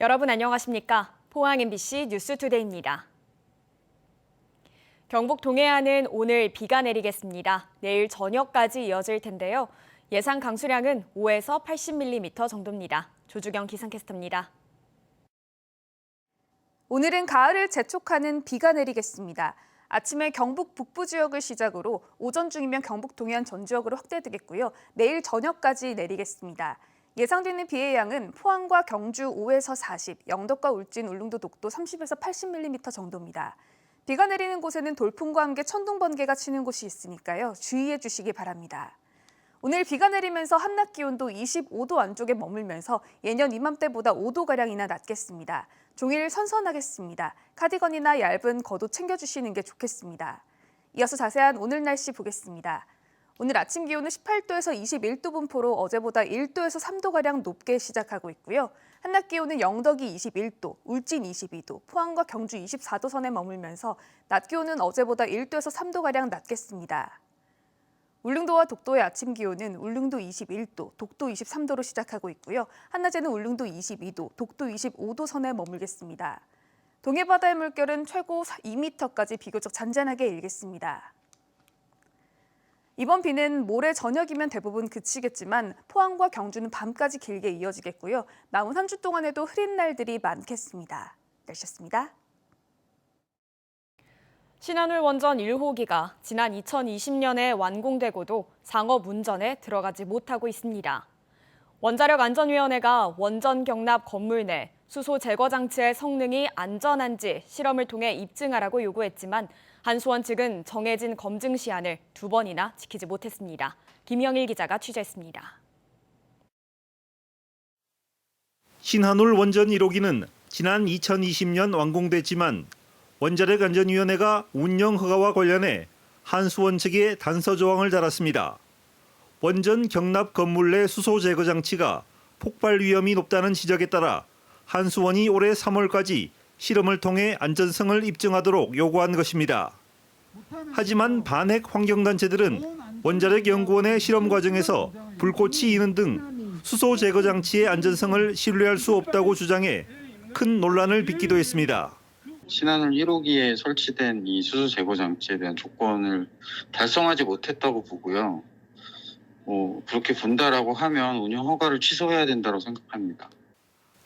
여러분 안녕하십니까? 포항 MBC 뉴스투데이입니다. 경북 동해안은 오늘 비가 내리겠습니다. 내일 저녁까지 이어질 텐데요. 예상 강수량은 5에서 80mm 정도입니다. 조주경 기상캐스터입니다. 오늘은 가을을 재촉하는 비가 내리겠습니다. 아침에 경북 북부 지역을 시작으로 오전 중이면 경북 동해안 전 지역으로 확대되겠고요. 내일 저녁까지 내리겠습니다. 예상되는 비의 양은 포항과 경주 5에서 40, 영덕과 울진, 울릉도, 독도 30에서 80mm 정도입니다. 비가 내리는 곳에는 돌풍과 함께 천둥 번개가 치는 곳이 있으니까요. 주의해 주시기 바랍니다. 오늘 비가 내리면서 한낮 기온도 25도 안쪽에 머물면서 예년 이맘때보다 5도가량이나 낮겠습니다. 종일 선선하겠습니다. 카디건이나 얇은 겉옷 챙겨주시는 게 좋겠습니다. 이어서 자세한 오늘 날씨 보겠습니다. 오늘 아침 기온은 18도에서 21도 분포로 어제보다 1도에서 3도가량 높게 시작하고 있고요. 한낮 기온은 영덕이 21도, 울진 22도, 포항과 경주 24도 선에 머물면서 낮 기온은 어제보다 1도에서 3도가량 낮겠습니다. 울릉도와 독도의 아침 기온은 울릉도 21도, 독도 23도로 시작하고 있고요. 한낮에는 울릉도 22도, 독도 25도 선에 머물겠습니다. 동해바다의 물결은 최고 2m까지 비교적 잔잔하게 일겠습니다. 이번 비는 모레 저녁이면 대부분 그치겠지만 포항과 경주는 밤까지 길게 이어지겠고요. 남은 한 주 동안에도 흐린 날들이 많겠습니다. 날씨였습니다. 신한울 원전 1호기가 지난 2020년에 완공되고도 상업 운전에 들어가지 못하고 있습니다. 원자력안전위원회가 원전 경납 건물 내 수소 제거 장치의 성능이 안전한지 실험을 통해 입증하라고 요구했지만 한수원 측은 정해진 검증 시한을 2번이나 지키지 못했습니다. 김영일 기자가 취재했습니다. 신한울 원전 1호기는 지난 2020년 완공됐지만 원자력안전위원회가 운영 허가와 관련해 한수원 측에 단서 조항을 달았습니다. 원전 경납 건물 내 수소 제거 장치가 폭발 위험이 높다는 지적에 따라 한수원이 올해 3월까지 실험을 통해 안전성을 입증하도록 요구한 것입니다. 하지만 반핵 환경단체들은 원자력연구원의 실험 과정에서 불꽃이 이는 등 수소 제거 장치의 안전성을 신뢰할 수 없다고 주장해 큰 논란을 빚기도 했습니다. 신한울 1호기에 설치된 이 수소 제거 장치에 대한 조건을 달성하지 못했다고 보고요. 그렇게 본다라고 하면 운영 허가를 취소해야 된다고 생각합니다.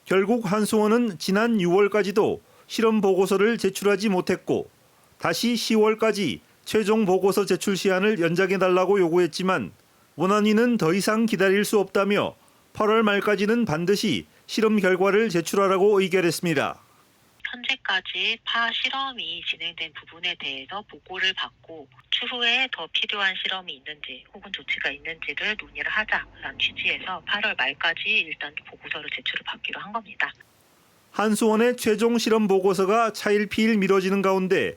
결국 한수원은 지난 6월까지도 실험 보고서를 제출하지 못했고 다시 10월까지 최종 보고서 제출 시한을 연장해달라고 요구했지만 원안위는 더 이상 기다릴 수 없다며 8월 말까지는 반드시 실험 결과를 제출하라고 의결했습니다. 현재까지 파 실험이 진행된 부분에 대해서 보고를 받고 추후에 더 필요한 실험이 있는지 혹은 조치가 있는지를 논의를 하자라는 취지에서 8월 말까지 일단 보고서를 제출을 받기로 한 겁니다. 한수원의 최종 실험 보고서가 차일피일 미뤄지는 가운데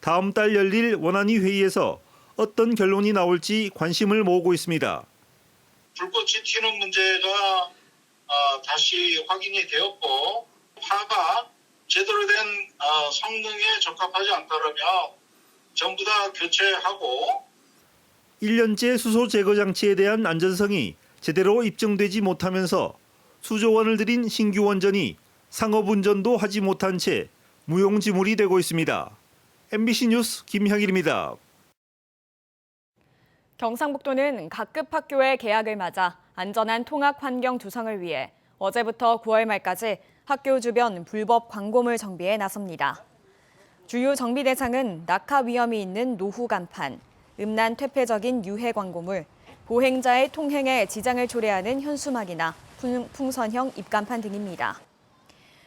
다음 달 열릴 원안위 회의에서 어떤 결론이 나올지 관심을 모으고 있습니다. 불꽃이 튀는 문제가 다시 확인이 되었고 파가 제대로 된 성능에 적합하지 않다면 전부 다 교체하고 1년째 수소 제거 장치에 대한 안전성이 제대로 입증되지 못하면서 수조 원을 들인 신규 원전이 상업 운전도 하지 못한 채 무용지물이 되고 있습니다. MBC 뉴스 김형일입니다. 경상북도는 각급 학교의 개학을 맞아 안전한 통학 환경 조성을 위해 어제부터 9월 말까지 학교 주변 불법 광고물 정비에 나섭니다. 주요 정비 대상은 낙하 위험이 있는 노후 간판, 음란 퇴폐적인 유해 광고물, 보행자의 통행에 지장을 초래하는 현수막이나 풍선형 입간판 등입니다.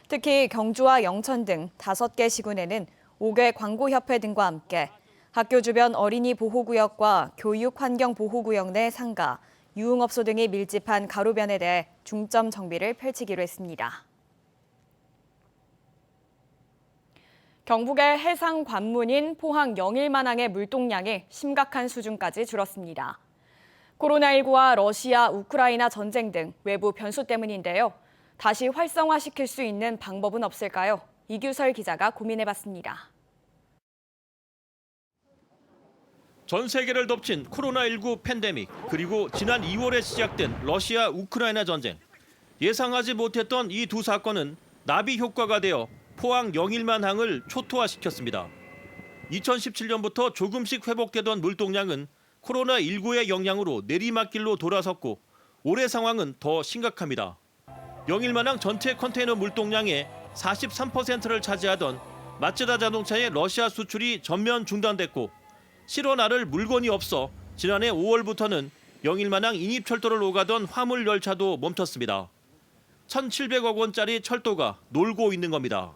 특히 경주와 영천 등 5개 시군에는 5개 광고협회 등과 함께 학교 주변 어린이 보호구역과 교육환경보호구역 내 상가, 유흥업소 등이 밀집한 가로변에 대해 중점 정비를 펼치기로 했습니다. 경북의 해상 관문인 포항 영일만항의 물동량이 심각한 수준까지 줄었습니다. 코로나19와 러시아, 우크라이나 전쟁 등 외부 변수 때문인데요. 다시 활성화시킬 수 있는 방법은 없을까요? 이규설 기자가 고민해봤습니다. 전 세계를 덮친 코로나19 팬데믹, 그리고 지난 2월에 시작된 러시아 우크라이나 전쟁. 예상하지 못했던 이 두 사건은 나비 효과가 되어 포항 영일만항을 초토화시켰습니다. 2017년부터 조금씩 회복되던 물동량은 코로나19의 영향으로 내리막길로 돌아섰고 올해 상황은 더 심각합니다. 영일만항 전체 컨테이너 물동량의 43%를 차지하던 마츠다 자동차의 러시아 수출이 전면 중단됐고 실어 나를 물건이 없어 지난해 5월부터는 영일만항 인입철도를 오가던 화물 열차도 멈췄습니다. 1,700억 원짜리 철도가 놀고 있는 겁니다.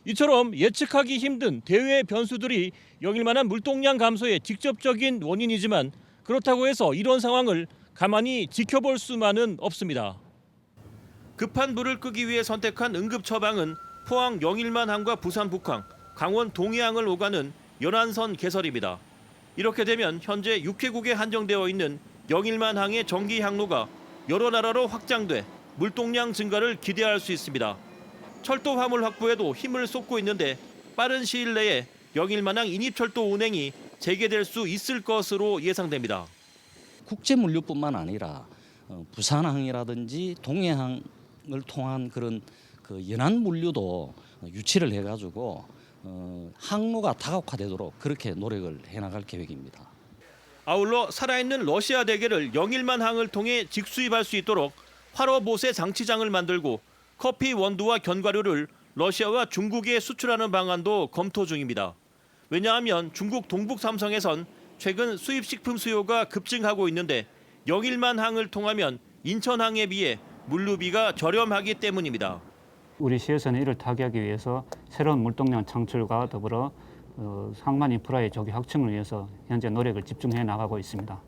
이처럼 예측하기 힘든 대외 변수들이 영일만한 물동량 감소의 직접적인 원인이지만 그렇다고 해서 이런 상황을 가만히 지켜볼 수만은 없습니다. 급한 불을 끄기 위해 선택한 응급 처방은 포항 영일만항과 부산 북항, 강원 동해항을 오가는 연안선 개설입니다. 이렇게 되면 현재 6회국에 한정되어 있는 영일만항의 정기 항로가 여러 나라로 확장돼 물동량 증가를 기대할 수 있습니다. 철도 화물 확보에도 힘을 쏟고 있는데 빠른 시일 내에 영일만항 인입철도 운행이 재개될 수 있을 것으로 예상됩니다. 국제 물류뿐만 아니라 부산항이라든지 동해항을 통한 그런 그 연안 물류도 유치를 해가지고 항로가 다각화되도록 그렇게 노력을 해나갈 계획입니다. 아울러 살아있는 러시아 대게를 영일만항을 통해 직수입할 수 있도록 활어보세 장치장을 만들고 커피 원두와 견과류를 러시아와 중국에 수출하는 방안도 검토 중입니다. 왜냐하면 중국 동북 삼성에선 최근 수입식품 수요가 급증하고 있는데 영일만항을 통하면 인천항에 비해 물류비가 저렴하기 때문입니다. 우리 시에서는 이를 타개하기 위해서 새로운 물동량 창출과 더불어 항만 인프라의 조기 확충을 위해서 현재 노력을 집중해 나가고 있습니다.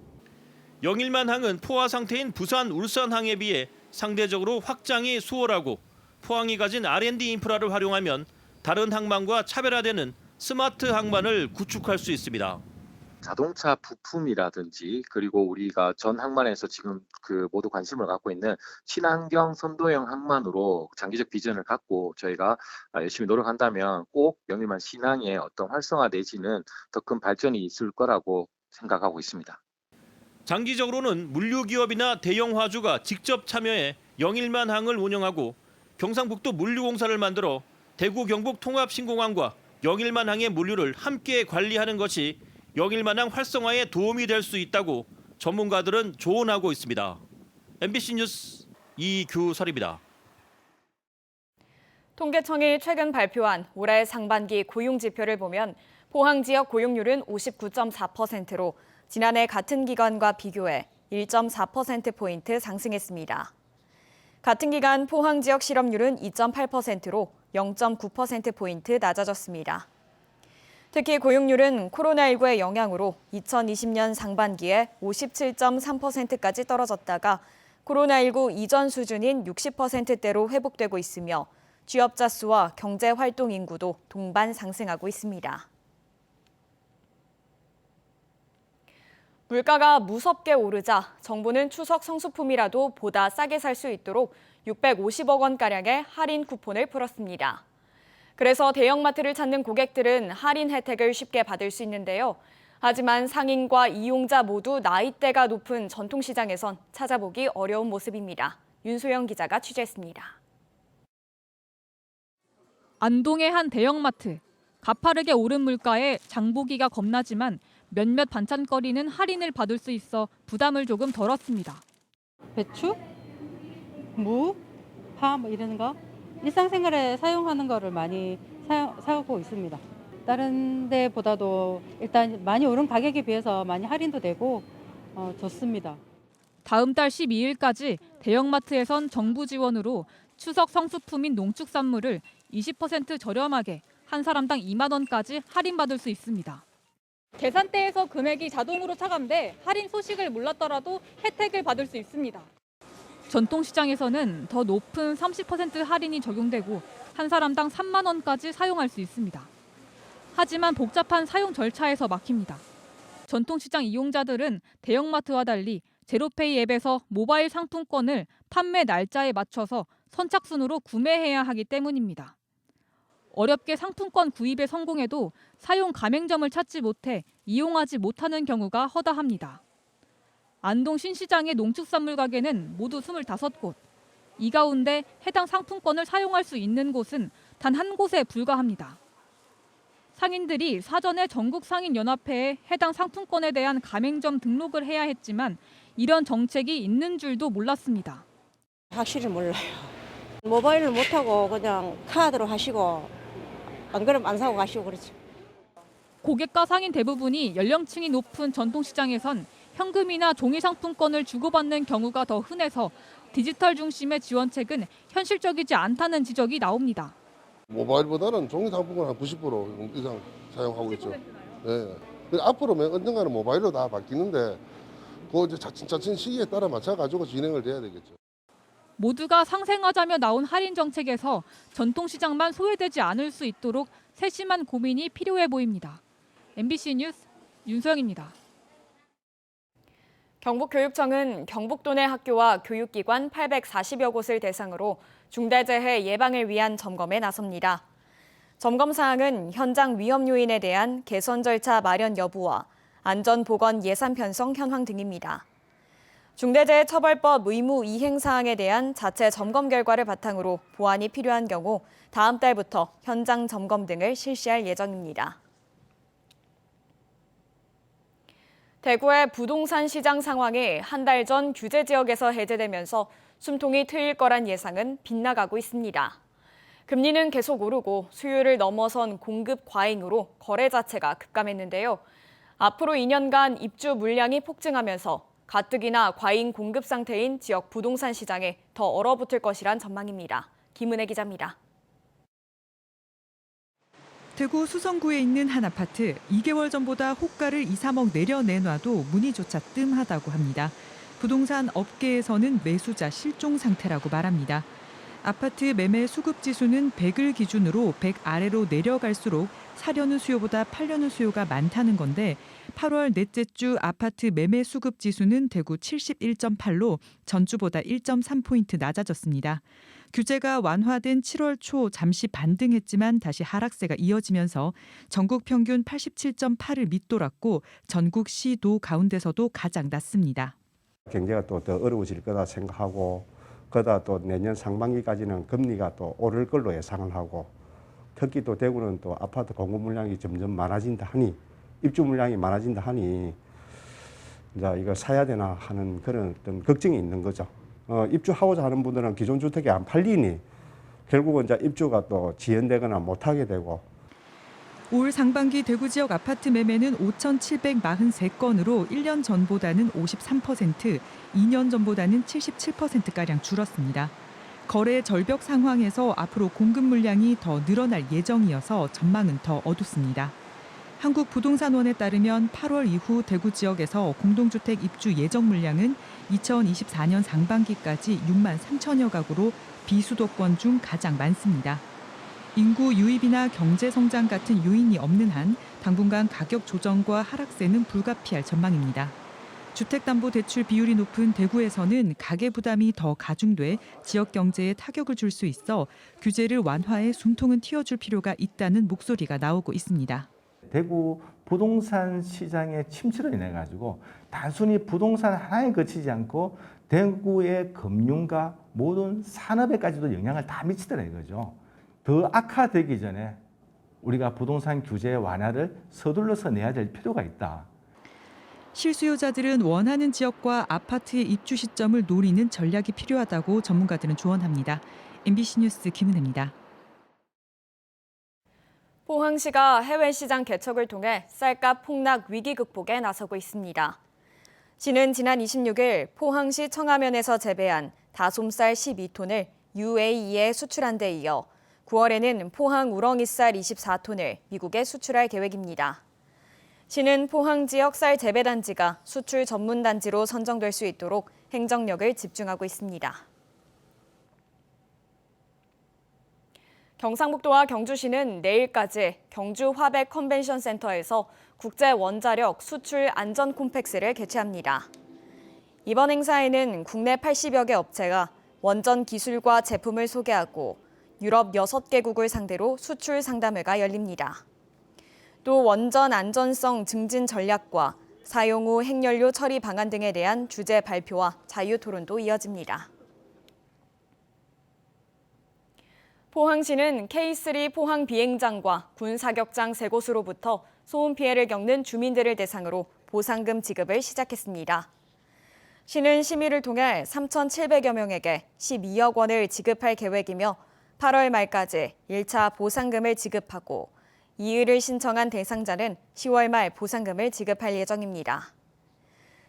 영일만항은 포화 상태인 부산 울산항에 비해 상대적으로 확장이 수월하고 포항이 가진 R&D 인프라를 활용하면 다른 항만과 차별화되는 스마트 항만을 구축할 수 있습니다. 자동차 부품이라든지 그리고 우리가 전 항만에서 지금 모두 관심을 갖고 있는 친환경 선도형 항만으로 장기적 비전을 갖고 저희가 열심히 노력한다면 꼭 영일만 신항의 어떤 활성화 내지는 더 큰 발전이 있을 거라고 생각하고 있습니다. 장기적으로는 물류기업이나 대형 화주가 직접 참여해 영일만항을 운영하고 경상북도 물류공사를 만들어 대구 경북 통합신공항과 영일만항의 물류를 함께 관리하는 것이 영일만항 활성화에 도움이 될 수 있다고 전문가들은 조언하고 있습니다. MBC 뉴스 이규설입니다. 통계청이 최근 발표한 올해 상반기 고용 지표를 보면 포항 지역 고용률은 59.4%로 지난해 같은 기간과 비교해 1.4%포인트 상승했습니다. 같은 기간 포항 지역 실업률은 2.8%로 0.9%포인트 낮아졌습니다. 특히 고용률은 코로나19의 영향으로 2020년 상반기에 57.3%까지 떨어졌다가 코로나19 이전 수준인 60%대로 회복되고 있으며 취업자 수와 경제활동 인구도 동반 상승하고 있습니다. 물가가 무섭게 오르자 정부는 추석 성수품이라도 보다 싸게 살 수 있도록 650억 원가량의 할인 쿠폰을 풀었습니다. 그래서 대형마트를 찾는 고객들은 할인 혜택을 쉽게 받을 수 있는데요. 하지만 상인과 이용자 모두 나이대가 높은 전통시장에선 찾아보기 어려운 모습입니다. 윤소영 기자가 취재했습니다. 안동의 한 대형마트. 가파르게 오른 물가에 장보기가 겁나지만 몇몇 반찬거리는 할인을 받을 수 있어 부담을 조금 덜었습니다. 배추, 무, 파 이런 거 일상생활에 사용하는 거를 많이 사고 있습니다. 다른 데보다도 일단 많이 오른 가격에 비해서 많이 할인도 되고 좋습니다. 다음 달 12일까지 대형마트에선 정부 지원으로 추석 성수품인 농축산물을 20% 저렴하게 한 사람당 2만 원까지 할인받을 수 있습니다. 계산대에서 금액이 자동으로 차감돼 할인 소식을 몰랐더라도 혜택을 받을 수 있습니다. 전통시장에서는 더 높은 30% 할인이 적용되고 한 사람당 3만 원까지 사용할 수 있습니다. 하지만 복잡한 사용 절차에서 막힙니다. 전통시장 이용자들은 대형마트와 달리 제로페이 앱에서 모바일 상품권을 판매 날짜에 맞춰서 선착순으로 구매해야 하기 때문입니다. 어렵게 상품권 구입에 성공해도 사용 가맹점을 찾지 못해 이용하지 못하는 경우가 허다합니다. 안동 신시장의 농축산물 가게는 모두 25곳. 이 가운데 해당 상품권을 사용할 수 있는 곳은 단 한 곳에 불과합니다. 상인들이 사전에 전국상인연합회에 해당 상품권에 대한 가맹점 등록을 해야 했지만 이런 정책이 있는 줄도 몰랐습니다. 확실히 몰라요. 모바일을 못하고 그냥 카드로 하시고 안 그러면 안 사고 가시고 그렇죠. 고객과 상인 대부분이 연령층이 높은 전통시장에선 현금이나 종이 상품권을 주고받는 경우가 더 흔해서 디지털 중심의 지원책은 현실적이지 않다는 지적이 나옵니다. 모바일보다는 종이 상품권 한 90% 이상 사용하고 있죠. 네. 앞으로 언젠가는 모바일로 다 바뀌는데 그 이제 차츰 시기에 따라 맞춰가지고 진행을 해야 되겠죠. 모두가 상생하자며 나온 할인 정책에서 전통시장만 소외되지 않을 수 있도록 세심한 고민이 필요해 보입니다. MBC 뉴스 윤소영입니다. 경북교육청은 경북도 내 학교와 교육기관 840여 곳을 대상으로 중대재해 예방을 위한 점검에 나섭니다. 점검 사항은 현장 위험 요인에 대한 개선 절차 마련 여부와 안전보건 예산 편성 현황 등입니다. 중대재해처벌법 의무 이행 사항에 대한 자체 점검 결과를 바탕으로 보완이 필요한 경우 다음 달부터 현장 점검 등을 실시할 예정입니다. 대구의 부동산 시장 상황이 한 달 전 규제 지역에서 해제되면서 숨통이 트일 거란 예상은 빗나가고 있습니다. 금리는 계속 오르고 수요를 넘어선 공급 과잉으로 거래 자체가 급감했는데요. 앞으로 2년간 입주 물량이 폭증하면서 가뜩이나 과잉 공급 상태인 지역 부동산 시장에 더 얼어붙을 것이란 전망입니다. 김은혜 기자입니다. 대구 수성구에 있는 한 아파트, 2개월 전보다 호가를 2, 3억 내려내놔도 문의조차 뜸하다고 합니다. 부동산 업계에서는 매수자 실종 상태라고 말합니다. 아파트 매매 수급 지수는 100을 기준으로 100 아래로 내려갈수록 사려는 수요보다 팔려는 수요가 많다는 건데 8월 넷째 주 아파트 매매 수급 지수는 대구 71.8로 전주보다 1.3포인트 낮아졌습니다. 규제가 완화된 7월 초 잠시 반등했지만 다시 하락세가 이어지면서 전국 평균 87.8을 밑돌았고 전국 시도 가운데서도 가장 낮습니다. 경제가 또 더 어려워질 거다 생각하고 그러다 또 내년 상반기까지는 금리가 또 오를 걸로 예상을 하고 특히 또 대구는 또 아파트 공급 물량이 점점 많아진다 하니 입주 물량이 많아진다 하니 이제 이걸 사야 되나 하는 그런 어떤 걱정이 있는 거죠. 입주하고자 하는 분들은 기존 주택이 안 팔리니 결국은 이제 입주가 또 지연되거나 못하게 되고. 올 상반기 대구 지역 아파트 매매는 5,743건으로 1년 전보다는 53%, 2년 전보다는 77%가량 줄었습니다. 거래 절벽 상황에서 앞으로 공급 물량이 더 늘어날 예정이어서 전망은 더 어둡습니다. 한국부동산원에 따르면 8월 이후 대구 지역에서 공동주택 입주 예정 물량은 2024년 상반기까지 6만 3천여 가구로 비수도권 중 가장 많습니다. 인구 유입이나 경제 성장 같은 요인이 없는 한 당분간 가격 조정과 하락세는 불가피할 전망입니다. 주택담보대출 비율이 높은 대구에서는 가계 부담이 더 가중돼 지역 경제에 타격을 줄 수 있어 규제를 완화해 숨통은 틔워줄 필요가 있다는 목소리가 나오고 있습니다. 대구 부동산 시장의 침체로 인해 가지고 단순히 부동산 하나에 그치지 않고 대구의 금융과 모든 산업에까지도 영향을 다 미치더라 이거죠. 더 악화되기 전에 우리가 부동산 규제 완화를 서둘러서 내야 될 필요가 있다. 실수요자들은 원하는 지역과 아파트의 입주 시점을 노리는 전략이 필요하다고 전문가들은 조언합니다. MBC 뉴스 김은혜입니다. 포항시가 해외 시장 개척을 통해 쌀값 폭락 위기 극복에 나서고 있습니다. 시는 지난 26일 포항시 청하면에서 재배한 다솜쌀 12톤을 UAE에 수출한 데 이어 9월에는 포항 우렁이쌀 24톤을 미국에 수출할 계획입니다. 시는 포항 지역 쌀 재배단지가 수출 전문단지로 선정될 수 있도록 행정력을 집중하고 있습니다. 경상북도와 경주시는 내일까지 경주 화백 컨벤션 센터에서 국제 원자력 수출 안전 콤팩스를 개최합니다. 이번 행사에는 국내 80여 개 업체가 원전 기술과 제품을 소개하고 유럽 6개국을 상대로 수출 상담회가 열립니다. 또 원전 안전성 증진 전략과 사용 후 핵연료 처리 방안 등에 대한 주제 발표와 자유 토론도 이어집니다. 포항시는 K3 포항 비행장과 군 사격장 3곳으로부터 소음 피해를 겪는 주민들을 대상으로 보상금 지급을 시작했습니다. 시는 심의를 통해 3,700여 명에게 12억 원을 지급할 계획이며 8월 말까지 1차 보상금을 지급하고 이의를 신청한 대상자는 10월 말 보상금을 지급할 예정입니다.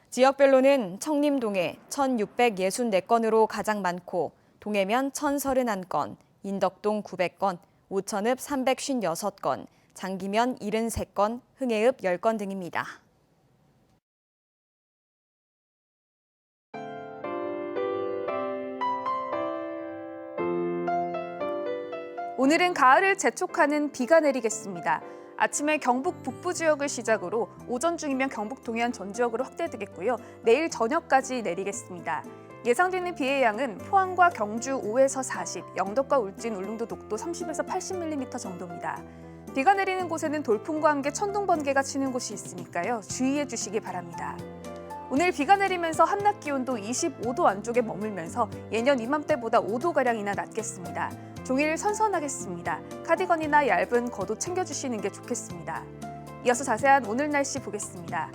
지역별로는 청림동에 1,664건으로 가장 많고 동해면 1,031건, 인덕동 900건, 오천읍 356건, 장기면 73건, 흥해읍 10건 등입니다. 오늘은 가을을 재촉하는 비가 내리겠습니다. 아침에 경북 북부 지역을 시작으로 오전 중이면 경북 동해안 전 지역으로 확대되겠고요. 내일 저녁까지 내리겠습니다. 예상되는 비의 양은 포항과 경주 5에서 40, 영덕과 울진, 울릉도, 독도 30에서 80mm 정도입니다. 비가 내리는 곳에는 돌풍과 함께 천둥 번개가 치는 곳이 있으니까요. 주의해 주시기 바랍니다. 오늘 비가 내리면서 한낮 기온도 25도 안쪽에 머물면서 예년 이맘때보다 5도가량이나 낮겠습니다. 종일 선선하겠습니다. 카디건이나 얇은 겉옷 챙겨주시는 게 좋겠습니다. 이어서 자세한 오늘 날씨 보겠습니다.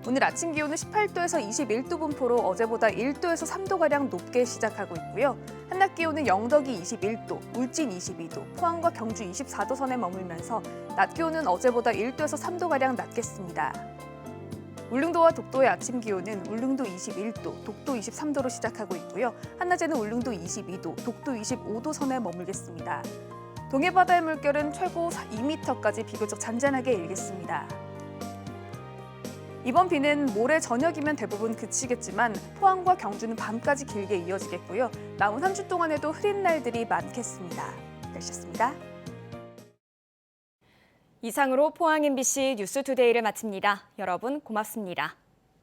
오늘 아침 기온은 18도에서 21도 분포로 어제보다 1도에서 3도가량 높게 시작하고 있고요. 한낮 기온은 영덕이 21도, 울진 22도, 포항과 경주 24도 선에 머물면서 낮 기온은 어제보다 1도에서 3도가량 낮겠습니다. 울릉도와 독도의 아침 기온은 울릉도 21도, 독도 23도로 시작하고 있고요. 한낮에는 울릉도 22도, 독도 25도 선에 머물겠습니다. 동해 바다의 물결은 최고 2m까지 비교적 잔잔하게 일겠습니다. 이번 비는 모레 저녁이면 대부분 그치겠지만 포항과 경주는 밤까지 길게 이어지겠고요. 남은 3주 동안에도 흐린 날들이 많겠습니다. 날씨였습니다. 이상으로 포항 MBC 뉴스투데이를 마칩니다. 여러분 고맙습니다.